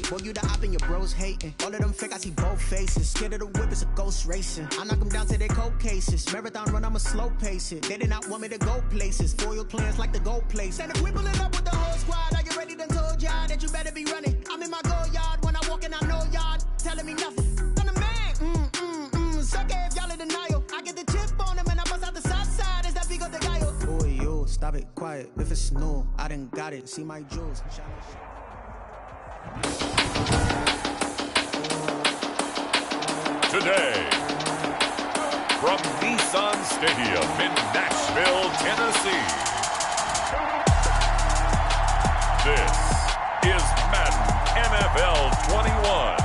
Boy, you the op and your bros hating. All of them fake, I see both faces. Scared of the whip, it's a ghost racing. I knock them down to their cold cases. Marathon run, I'ma slow pace it. They did not want me to go places. Foil plans like the gold place. And if we pulling up with the whole squad, are you ready? Done told y'all that you better be running. I'm in my go yard when I walk in, I know y'all telling me nothing. I'm the man. Suck it if y'all in denial. I get the chip on them and I bust out the south side. Is that Vigo de Gallo? Boy, yo, stop it, quiet. If it's new, I done got it. See my jewels. Today, from Nissan Stadium in Nashville, Tennessee, this is Madden NFL 21.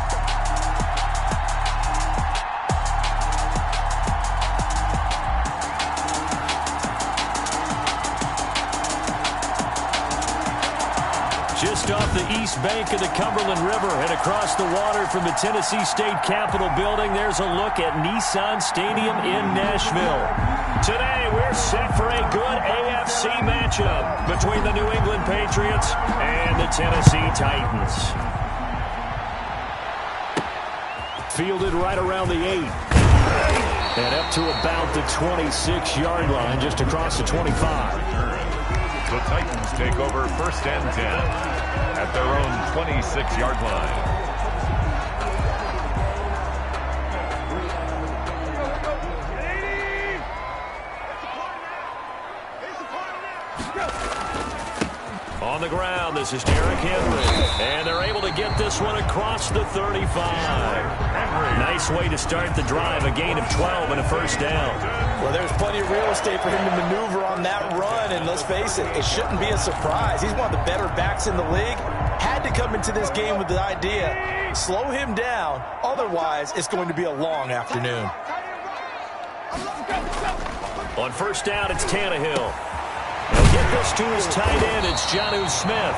Just off the east bank of the Cumberland River and across the water from the Tennessee State Capitol building, there's a look at Nissan Stadium in Nashville. Today, we're set for a good AFC matchup between the New England Patriots and the Tennessee Titans. Fielded right around the 8. And up to about the 26-yard line, just across the 25. The Titans take over 1st and 10 at their own 26-yard line. On the ground, this is Derrick Henry. And they're able to get this one across the 35. Nice way to start the drive, a gain of 12 and a first down. Well, there's plenty of real estate for him to maneuver on that run, and let's face it, it shouldn't be a surprise. He's one of the better backs in the league. Had to come into this game with the idea, slow him down, otherwise it's going to be a long afternoon. On first down, it's Tannehill. He'll get this to his tight end. It's Jonnu Smith.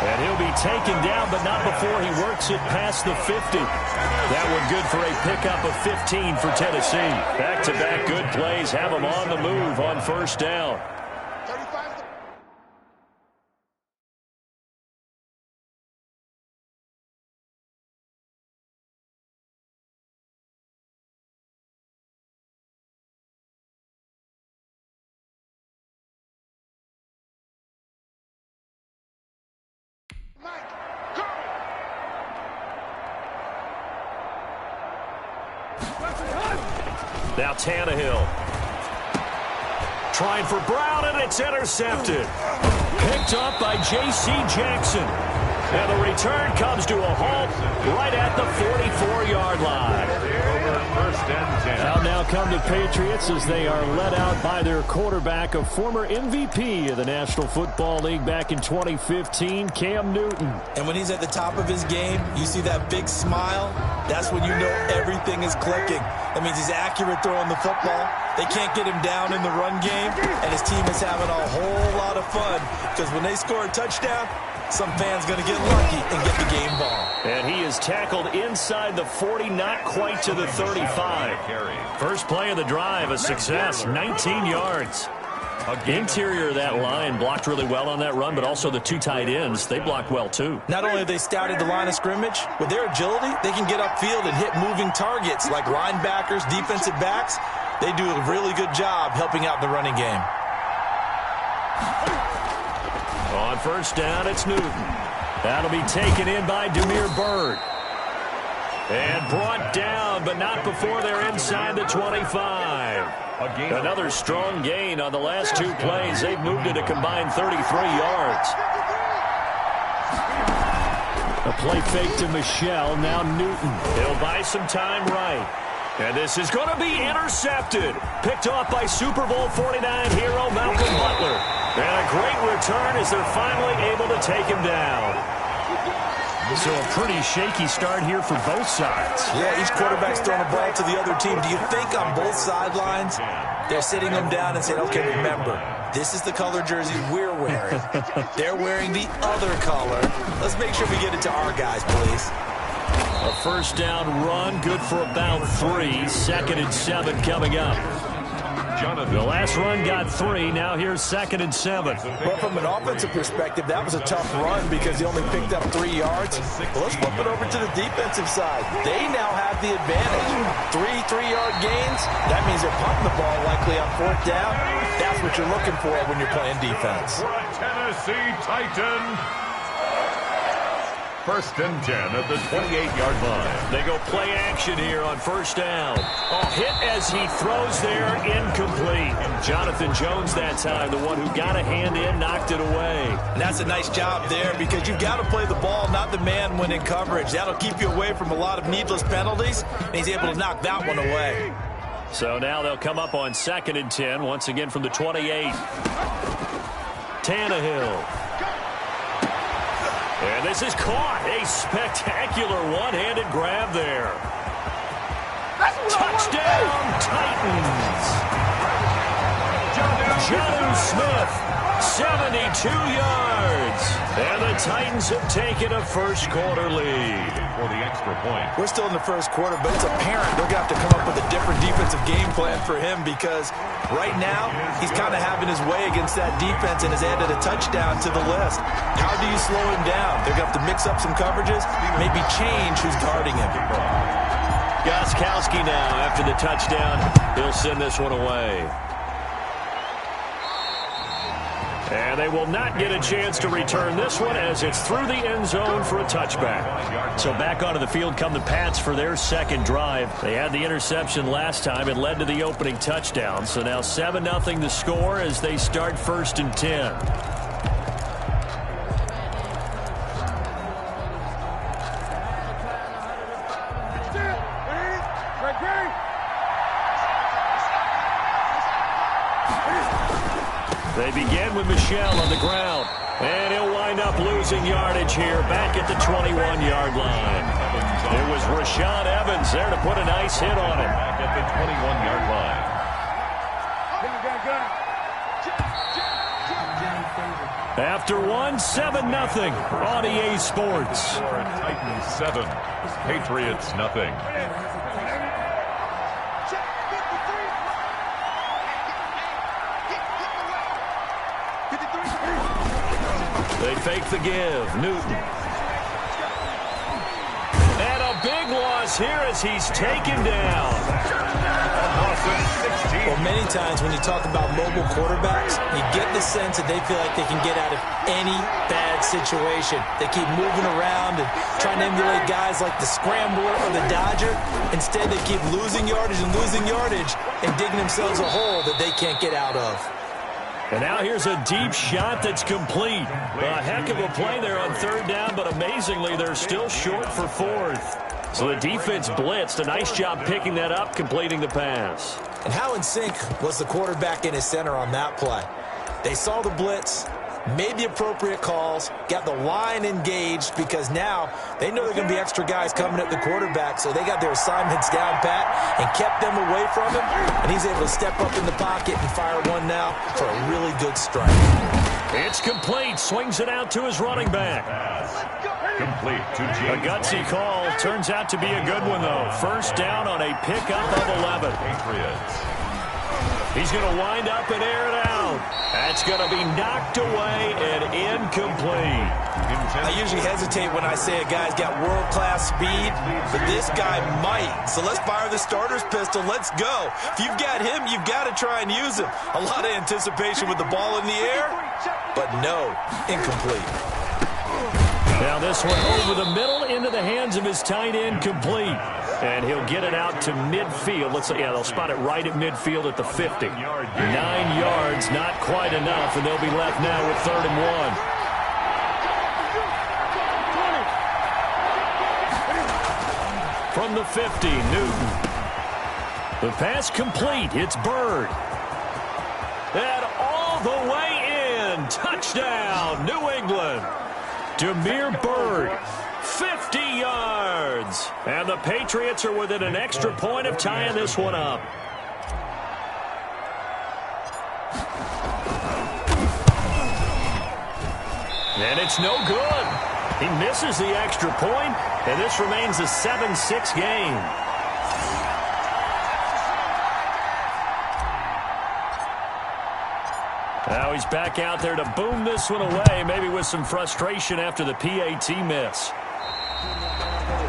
And he'll be taken down, but not before he works it past the 50. That one good for a pickup of 15 for Tennessee. Back-to-back good plays have them on the move on first down. Now Tannehill. Trying for Brown, and it's intercepted. Picked up by J.C. Jackson. And the return comes to a halt right at the 44-yard line. First and 10. Out now come the Patriots as they are led out by their quarterback, a former MVP of the National Football League back in 2015, Cam Newton. And when he's at the top of his game, you see that big smile, that's when you know everything is clicking. That means he's accurate throwing the football. They can't get him down in the run game, and his team is having a whole lot of fun because when they score a touchdown, some fan's going to get lucky and get the game ball. And he is tackled inside the 40, not quite to the 35. First play of the drive, a success, 19 yards. Interior of that line blocked really well on that run, but also the two tight ends, they blocked well too. Not only have they scouted the line of scrimmage, with their agility, they can get upfield and hit moving targets like linebackers, defensive backs. They do a really good job helping out the running game. On first down, it's Newton. That'll be taken in by Demir Bird. And brought down, but not before they're inside the 25. Another strong gain on the last two plays. They've moved it a combined 33 yards. A play fake to Michelle, now Newton. He'll buy some time right. And this is going to be intercepted. Picked off by Super Bowl 49 hero Malcolm Butler. And a great return as they're finally able to take him down. So a pretty shaky start here for both sides. Yeah, each quarterback's throwing a ball to the other team. Do you think on both sidelines they're sitting them down and saying, okay, remember, this is the color jersey we're wearing. They're wearing the other color. Let's make sure we get it to our guys, please. A first down run, good for about 3. 2nd and 7 coming up. Jonathan. The last run got 3. Now here's 2nd and 7. Well, from an offensive perspective, that was a tough run because he only picked up 3 yards. Well, let's flip it over to the defensive side. They now have the advantage. 3 3-yard gains. That means they're punting the ball likely on 4th down. That's what you're looking for when you're playing defense. For a Tennessee Titan. 1st and 10 at the 28-yard line. They go play action here on 1st down. Hit as he throws there, incomplete. Jonathan Jones that time, the one who got a hand in, knocked it away. And that's a nice job there because you've got to play the ball, not the man when in coverage. That'll keep you away from a lot of needless penalties, and he's able to knock that one away. So now they'll come up on 2nd and 10, once again from the 28. Tannehill. And this is caught. A spectacular one-handed grab there. Touchdown, Titans. Jonnu Smith, 72 yards. And the Titans have taken a first-quarter lead. For the extra point. We're still in the first quarter, but it's apparent they're going to have to come up with a different defensive game plan for him because right now he's kind of having his way against that defense and has added a touchdown to the list. How do you slow him down? They're going to have to mix up some coverages, maybe change who's guarding him. Gostkowski now after the touchdown. He'll send this one away. And they will not get a chance to return this one as it's through the end zone for a touchback. So back onto the field come the Pats for their second drive. They had the interception last time. It led to the opening touchdown. So now 7-0 the score as they start 1st and 10. They begin with Michel on the ground. And he'll wind up losing yardage here back at the 21-yard line. It was Rashaan Evans there to put a nice hit on him. Back at the 21-yard line. After 7-0 on EA Sports. Titans 7, Patriots nothing. They fake the give. Newton. And a big loss here as he's taken down. Well, many times when you talk about mobile quarterbacks, you get the sense that they feel like they can get out of any bad situation. They keep moving around and trying to emulate guys like the Scrambler or the Dodger. Instead, they keep losing yardage and digging themselves a hole that they can't get out of. And now here's a deep shot that's complete. A heck of a play there on 3rd down, but amazingly, they're still short for 4th. So the defense blitzed. A nice job picking that up, completing the pass. And how in sync was the quarterback in his center on that play? They saw the blitz, made the appropriate calls, got the line engaged because now they know there are going to be extra guys coming at the quarterback, so they got their assignments down pat and kept them away from him, and he's able to step up in the pocket and fire one now for a really good strike. It's complete. Swings it out to his running back. Complete to James. A gutsy call. Turns out to be a good one, though. 1st down on a pickup of 11. Patriots. He's going to wind up and air it out. That's going to be knocked away and incomplete. I usually hesitate when I say a guy's got world-class speed, but this guy might. So let's fire the starter's pistol. Let's go. If you've got him, you've got to try and use him. A lot of anticipation with the ball in the air, but no, incomplete. Now this one over the middle into the hands of his tight end, complete. And he'll get it out to midfield. Let's say, yeah, they'll spot it right at midfield at the 50. 9 yards, not quite enough, and they'll be left now with 3rd and 1. From the 50, Newton. The pass complete. It's Bird. And all the way in. Touchdown, New England. Damiere Byrd, 50 yards. And the Patriots are within an extra point of tying this one up. And it's no good. He misses the extra point, and this remains a 7-6 game. Now he's back out there to boom this one away, maybe with some frustration after the PAT miss.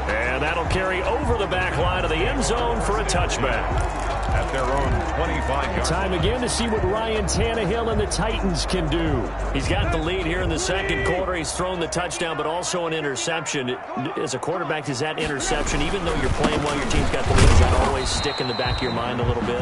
And that'll carry over the back line of the end zone for a touchback. At their own 25-yard. Time again to see what Ryan Tannehill and the Titans can do. He's got the lead here in the second quarter. He's thrown the touchdown, but also an interception. As a quarterback, is that interception, even though you're playing while your team's got the lead, does that always stick in the back of your mind a little bit?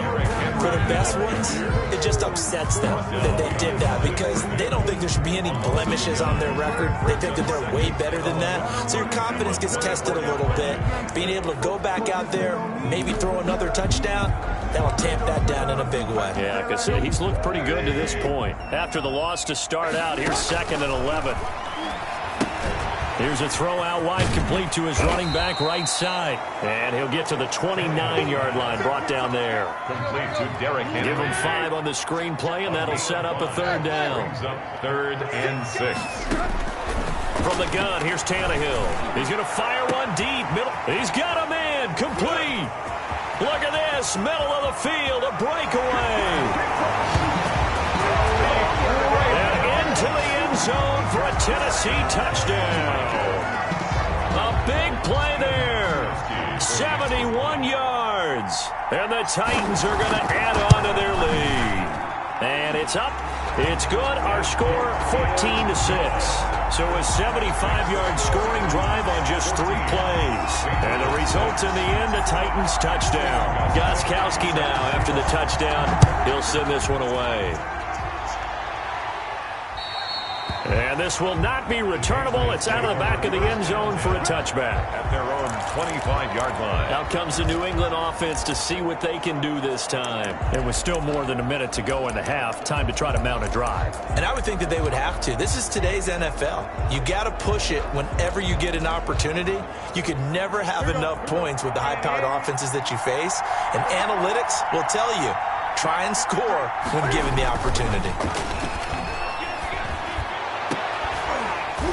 For the best ones, it just upsets them that they did that because they don't think there should be any blemishes on their record. They think that they're way better than that. So your confidence gets tested a little bit. Being able to go back out there, maybe throw another touchdown, that'll tamp that down in a big way. Yeah, because he's looked pretty good to this point. After the loss to start out, here's 2nd and 11. Here's a throw out wide, complete to his running back right side. And he'll get to the 29-yard line, brought down there. Complete to Derrick Henry. Give him 5 on the screen play, and that'll set up a 3rd down. Brings up 3rd and 6. From the gun, here's Tannehill. He's going to fire one deep. Middle. He's got a man, complete. Look at this, middle of the field, a breakaway. And into the end zone for a Tennessee touchdown. A big play there. 71 yards. And the Titans are going to add on to their lead. And it's up. It's good. Our score, 14-6. So a 75-yard scoring drive on just 3 plays. And the result in the end, a Titans touchdown. Gostkowski now, after the touchdown, he'll send this one away. And this will not be returnable. It's out of the back of the end zone for a touchback. At their own 25-yard line. Out comes the New England offense to see what they can do this time. And with still more than a minute to go in the half, time to try to mount a drive. And I would think that they would have to. This is today's NFL. You got to push it whenever you get an opportunity. You could never have enough points with the high-powered offenses that you face. And analytics will tell you, try and score when given the opportunity.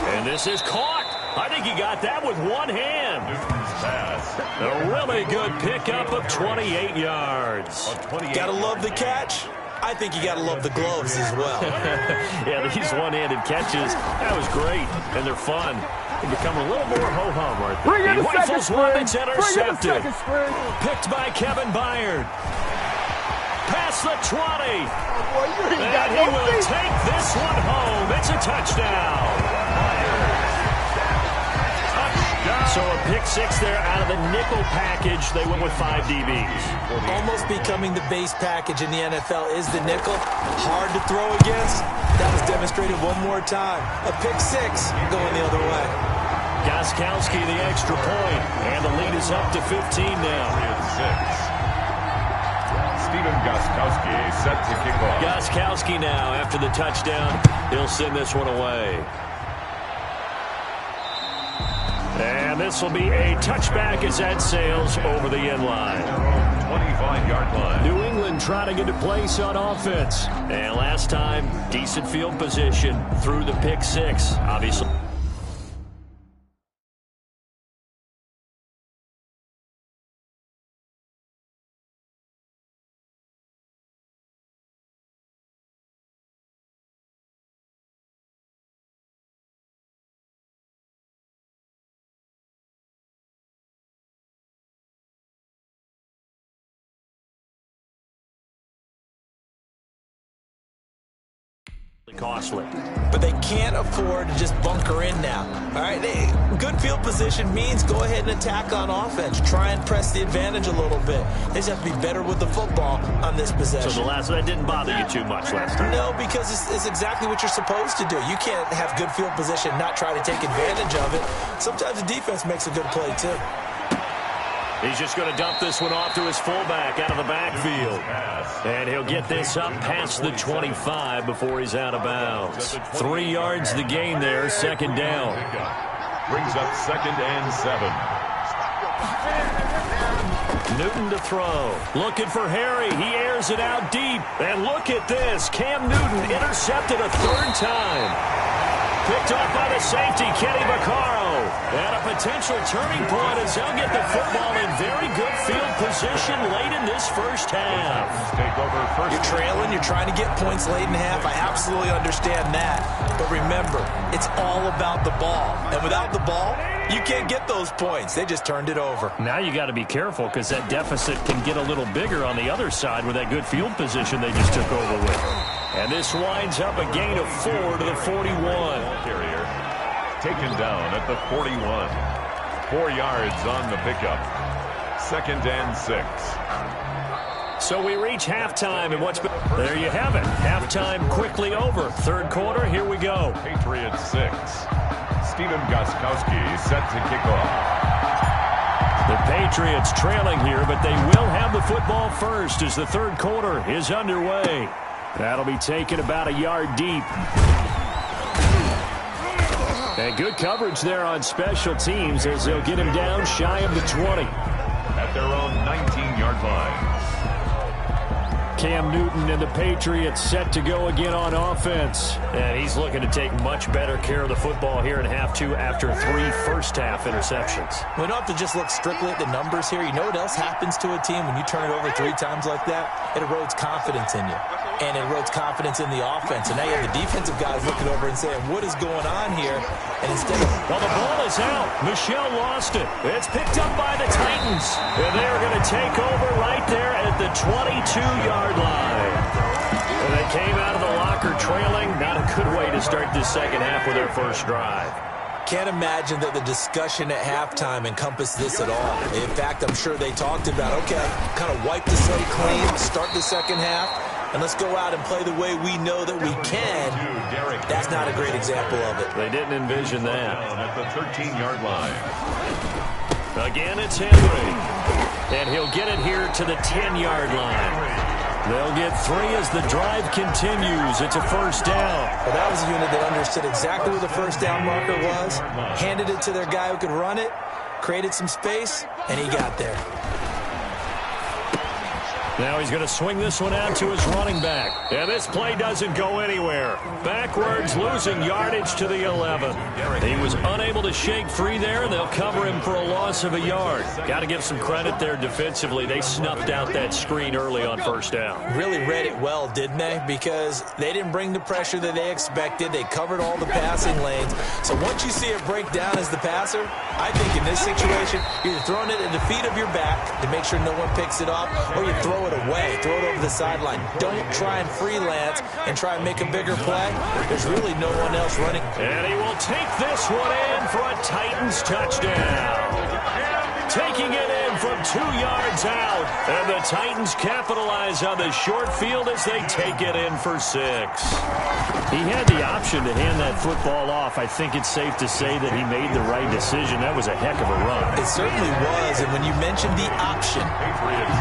And this is caught. I think he got that with one hand. Newton's pass. A really good pickup of 28 yards. Gotta love the catch. I think you gotta love the gloves as well. Yeah, these one-handed catches, that was great, and they're fun. They become a little more ho-hum, aren't they? He rifles one that's intercepted. Picked by Kevin Byard. Past the 20. And he will take this one home. It's a touchdown. So a pick-6 there out of the nickel package. They went with 5 DBs. Almost becoming the base package in the NFL is the nickel. Hard to throw against. That was demonstrated one more time. A pick-6 going the other way. Gostkowski the extra point. And the lead is up to 15 now. 3 and 6. Stephen Gostkowski set to kick off. Gostkowski now after the touchdown. He'll send this one away. And this will be a touchback as that sails over the end line. 25-yard line. New England trying to get a place on offense. And last time, decent field position through the pick-6, obviously. Costly. But they can't afford to just bunker in now. All right, good field position means go ahead and attack on offense. Try and press the advantage a little bit. They just have to be better with the football on this possession. So that didn't bother you too much last time? No, because it's exactly what you're supposed to do. You can't have good field position, not try to take advantage of it. Sometimes the defense makes a good play too. He's just going to dump this one off to his fullback out of the backfield. And he'll get this up past the 25 before he's out of bounds. 3 yards the gain there, 2nd down. Brings up 2nd and 7. Newton to throw. Looking for Harry. He airs it out deep. And look at this. Cam Newton intercepted a 3rd time. Picked off by the safety, Kenny Vaccaro. And a potential turning point as they'll get the football in very good field position late in this first half. Take over first. You're trailing. You're trying to get points late in half. I absolutely understand that. But remember, it's all about the ball. And without the ball, you can't get those points. They just turned it over. Now you got to be careful because that deficit can get a little bigger on the other side with that good field position they just took over with. And this winds up a gain of 4 to the 41. Carrier taken down at the 41. 4 yards on the pickup. 2nd and 6. So we reach halftime, and there you have it. Halftime quickly over. Third quarter, here we go. Patriots 6. Steven Gostkowski set to kick off. The Patriots trailing here, but they will have the football first as the third quarter is underway. That'll be taken about a yard deep. And good coverage there on special teams as they'll get him down shy of the 20. At their own 19-yard line. Cam Newton and the Patriots set to go again on offense. And he's looking to take much better care of the football here in half 2 after 3 first-half interceptions. We don't have to just look strictly at the numbers here. You know what else happens to a team when you turn it over 3 times like that? It erodes confidence in you. And it erodes confidence in the offense. And now you have the defensive guys looking over and saying, what is going on here? And instead of... Well, the ball is out. Michel lost it. It's picked up by the Titans. And they are going to take over right there at the 22-yard line. And they came out of the locker trailing. Not a good way to start this second half with their first drive. Can't imagine that the discussion at halftime encompassed this at all. In fact, I'm sure they talked about, okay, kind of wipe the slate clean, start the second half, and let's go out and play the way we know that we can. That's not a great example of it. They didn't envision that. At the 13-yard line. Again, it's Henry. And he'll get it here to the 10-yard line. They'll get 3 as the drive continues. It's a first down. Well, that was a unit that understood exactly where the first down marker was, handed it to their guy who could run it, created some space, and he got there. Now he's going to swing this one out to his running back. And this play doesn't go anywhere. Backwards, losing yardage to the 11. He was unable to shake free there, and they'll cover him for a loss of a yard. Got to give some credit there defensively. They snuffed out that screen early on first down. Really read it well, didn't they? Because they didn't bring the pressure that they expected. They covered all the passing lanes. So once you see it break down as the passer, I think in this situation, you're throwing it at the feet of your back to make sure no one picks it up, or you throw it away, throw it over the sideline. Don't try and freelance and try and make a bigger play. There's really no one else running. And he will take this one in for a Titans touchdown. Taking it in from 2 yards out. And the Titans capitalize on the short field as they take it in for 6. He had the option to hand that football off. I think it's safe to say that he made the right decision. That was a heck of a run. It certainly was. And when you mentioned the option,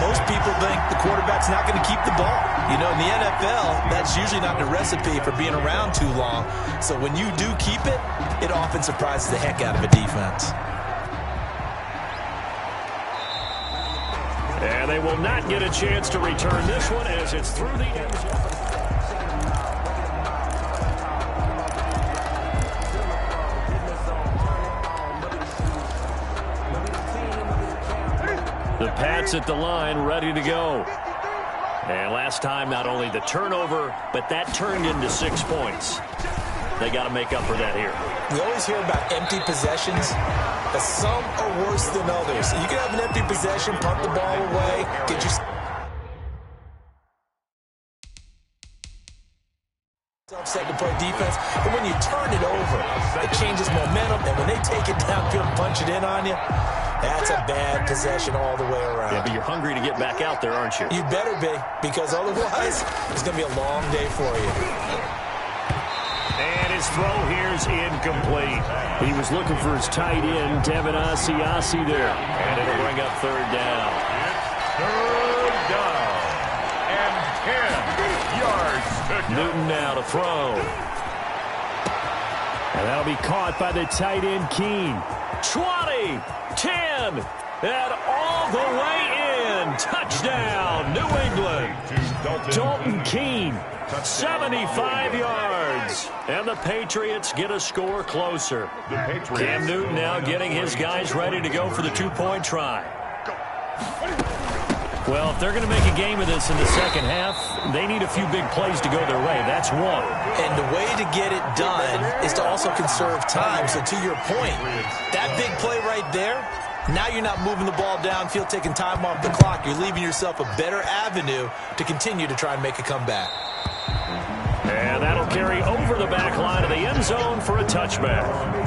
most people think the quarterback's not going to keep the ball. You know, in the NFL, that's usually not the recipe for being around too long. So when you do keep it, it often surprises the heck out of a defense. And they will not get a chance to return this one as it's through the end zone. The Pats at the line, ready to go. And last time, not only the turnover, but that turned into 6 points. They got to make up for that here. We always hear about empty possessions, but some are worse than others. You can have an empty possession, punt the ball away, get your set to play defense, but when you turn it over, it changes momentum, and when they take it downfield and punch it in on you, that's a bad possession all the way around. Yeah, but you're hungry to get back out there, aren't you? You better be, because otherwise, it's going to be a long day for you. And his throw here is incomplete. He was looking for his tight end, Devin Asiasi there. And it'll bring up third down. Third down. And 10 yards to go. Newton now to throw. And that'll be caught by the tight end, Keene. 20, 10, and all the way in. Touchdown, New England. Dalton Keene, 75 yards. And the Patriots get a score closer. Cam Newton now getting his guys ready to go for the two-point try. Well, if they're going to make a game of this in the second half, they need a few big plays to go their way. That's one. And the way to get it done is to also conserve time. So to your point, that big play right there, now you're not moving the ball downfield, taking time off the clock. You're leaving yourself a better avenue to continue to try and make a comeback. And that'll carry over the back line of the end zone for a touchback.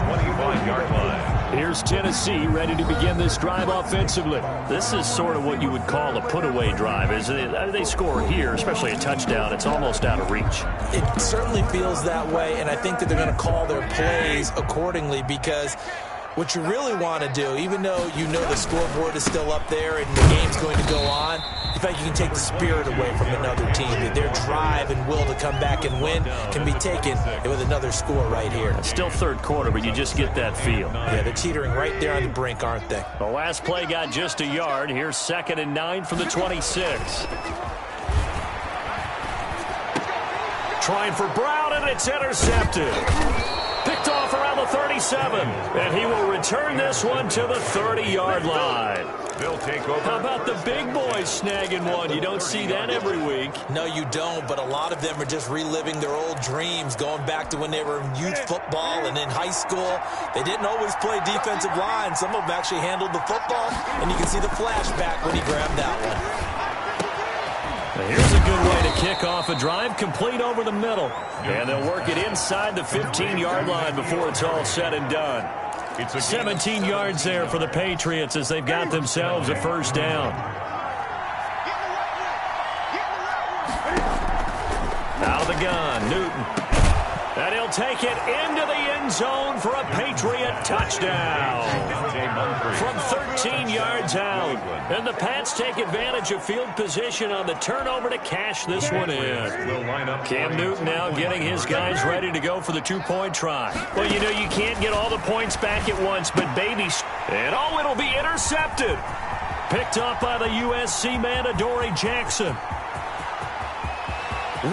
25-yard line. Here's Tennessee ready to begin this drive offensively. This is sort of what you would call a put-away drive, isn't it? They score here, especially a touchdown. It's almost out of reach. It certainly feels that way, and I think that they're going to call their plays accordingly, because what you really want to do, even though you know the scoreboard is still up there and the game's going to go on, in fact, you can take the spirit away from another team. That their drive and will to come back and win can be taken with another score right here. It's still third quarter, but you just get that feel. Yeah, they're teetering right there on the brink, aren't they? The last play got just a yard. Here's 2nd and 9 from the 26. Trying for Brown, and it's intercepted. Picked off around the 37, and he will return this one to the 30-yard line. They'll take over. How about the big boys snagging one? You don't see that every week. No, you don't, but a lot of them are just reliving their old dreams, going back to when they were in youth football and in high school. They didn't always play defensive line. Some of them actually handled the football, and you can see the flashback when he grabbed that one. Here's a good way to kick off a drive, complete over the middle. And they'll work it inside the 15-yard line before it's all said and done. 17 yards there for the Patriots as they've got themselves a first down. Out of the gun, Newton. And he'll take it into the end zone for a Patriot touchdown. From 13 yards out. And the Pats take advantage of field position on the turnover to cash this one in. Cam Newton now getting his guys ready to go for the two-point try. Well, you know, you can't get all the points back at once, but babies. And oh, it'll be intercepted. Picked up by the USC man, Adoree Jackson.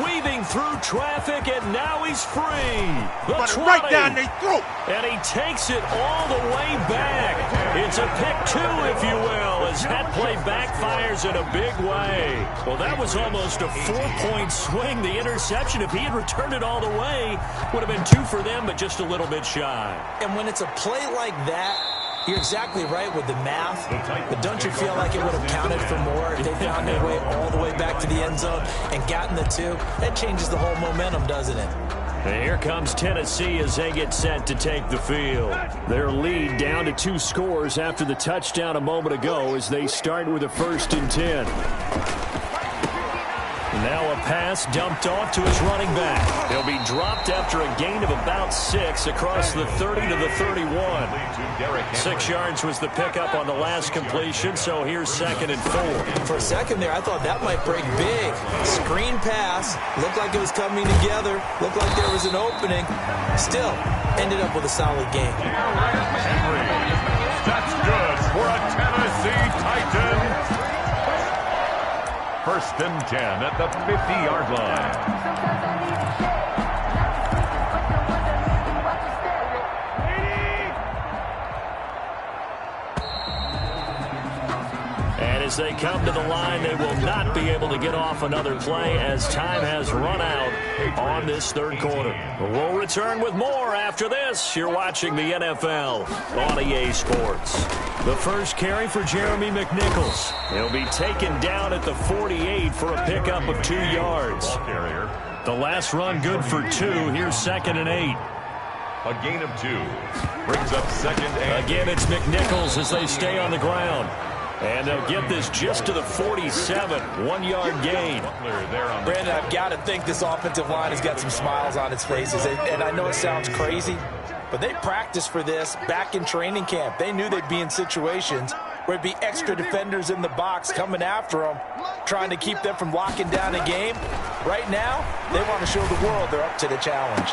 Weaving through traffic, and now he's free. The 20. Right down their throat. And he takes it all the way back. It's a pick two, if you will, as that play backfires in a big way. Well, that was almost a 4-point swing. The interception, if he had returned it all the way, would have been 2 for them, but just a little bit shy. And when it's a play like that, you're exactly right with the math, but don't you feel like it would have counted for more if they found their way all the way back to the end zone and gotten the 2? That changes the whole momentum, doesn't it? And here comes Tennessee as they get set to take the field. Their lead down to 2 scores after the touchdown a moment ago as they start with a 1st and 10. Now a pass dumped off to his running back. He'll be dropped after a gain of about 6 across the 30 to the 31. 6 yards was the pickup on the last completion, so here's 2nd and 4. For a second there, I thought that might break big. Screen pass. Looked like it was coming together. Looked like there was an opening. Still, ended up with a solid game. Henry. That's good for a Tennessee Titan. 1st and 10 at the 50-yard line. And as they come to the line, they will not be able to get off another play as time has run out on this 3rd quarter. We'll return with more after this. You're watching the NFL on EA Sports. The first carry for Jeremy McNichols. He'll be taken down at the 48 for a pickup of 2 yards. The last run good for 2. Here's 2nd and 8. A gain of 2. Brings up 2nd and again, it's McNichols as they stay on the ground. And they'll get this just to the 47. 1-yard gain. Brandon, I've got to think this offensive line has got some smiles on its faces. And I know it sounds crazy, but they practiced for this back in training camp. They knew they'd be in situations where there'd be extra defenders in the box coming after them, trying to keep them from locking down a game. Right now, they want to show the world they're up to the challenge.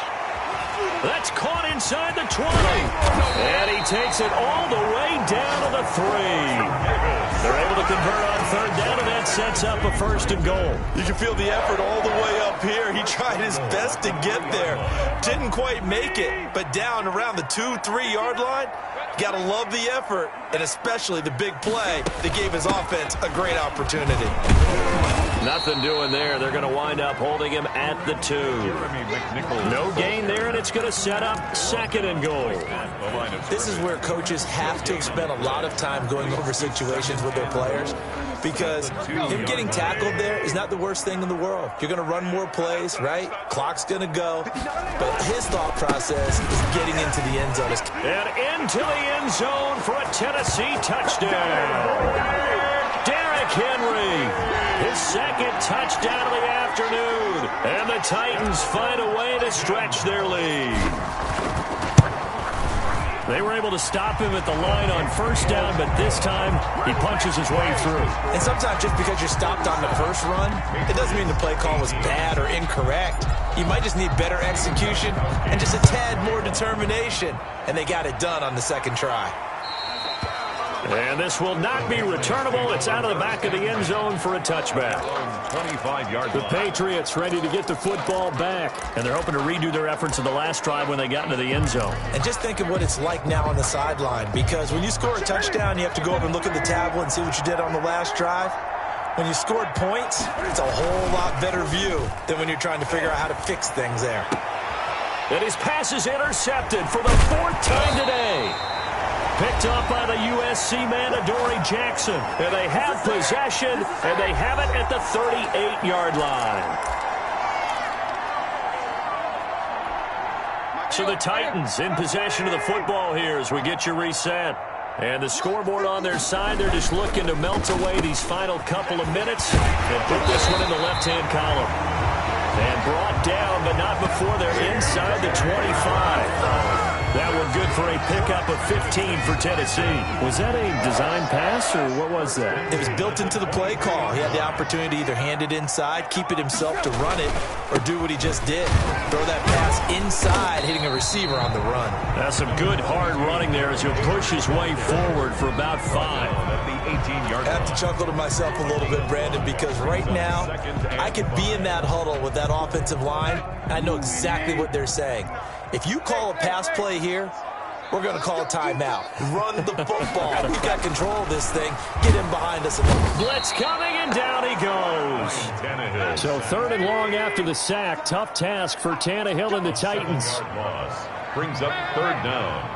That's caught inside the 20. And he takes it all the way down to the 3. They're able to convert on third down, and that sets up a 1st and goal. You can feel the effort all the way up here. He tried his best to get there. Didn't quite make it, but down around the 2-3 yard line, got to love the effort, and especially the big play that gave his offense a great opportunity. Nothing doing there. They're going to wind up holding him at the 2. No gain there, and it's going to set up 2nd and goal. This is where coaches have to spend a lot of time going over situations with their players, because him getting tackled there is not the worst thing in the world. You're going to run more plays, right? Clock's going to go. But his thought process is getting into the end zone. And into the end zone for a Tennessee touchdown. Derrick Henry, his 2nd touchdown of the afternoon. And the Titans find a way to stretch their lead. They were able to stop him at the line on 1st down, but this time he punches his way through. And sometimes just because you're stopped on the first run, it doesn't mean the play call was bad or incorrect. You might just need better execution and just a tad more determination. And they got it done on the 2nd try. And this will not be returnable. It's out of the back of the end zone for a touchback. 25-yard line. The Patriots ready to get the football back. And they're hoping to redo their efforts in the last drive when they got into the end zone. And just think of what it's like now on the sideline. Because when you score a touchdown, you have to go over and look at the tablet and see what you did on the last drive. When you scored points, it's a whole lot better view than when you're trying to figure out how to fix things there. And his pass is intercepted for the 4th time today. Picked up by the USC man, Adoree Jackson. And they have possession, and they have it at the 38-yard line. So the Titans in possession of the football here as we get you reset. And the scoreboard on their side, they're just looking to melt away these final couple of minutes and put this one in the left-hand column. And brought down, but not before they're inside the 25. That one good for a pickup of 15 for Tennessee. Was that a design pass, or what was that? It was built into the play call. He had the opportunity to either hand it inside, keep it himself to run it, or do what he just did. Throw that pass inside, hitting a receiver on the run. That's some good hard running there as he'll push his way forward for about 5. I have to chuckle to myself a little bit, Brandon, because right now I could be in that huddle with that offensive line, and I know exactly what they're saying. If you call a pass play here, we're going to call a timeout. Run the football. We've got control of this thing. Get him behind us. Blitz coming, and down he goes. So 3rd and long after the sack. Tough task for Tannehill and the Titans. Brings up 3rd down.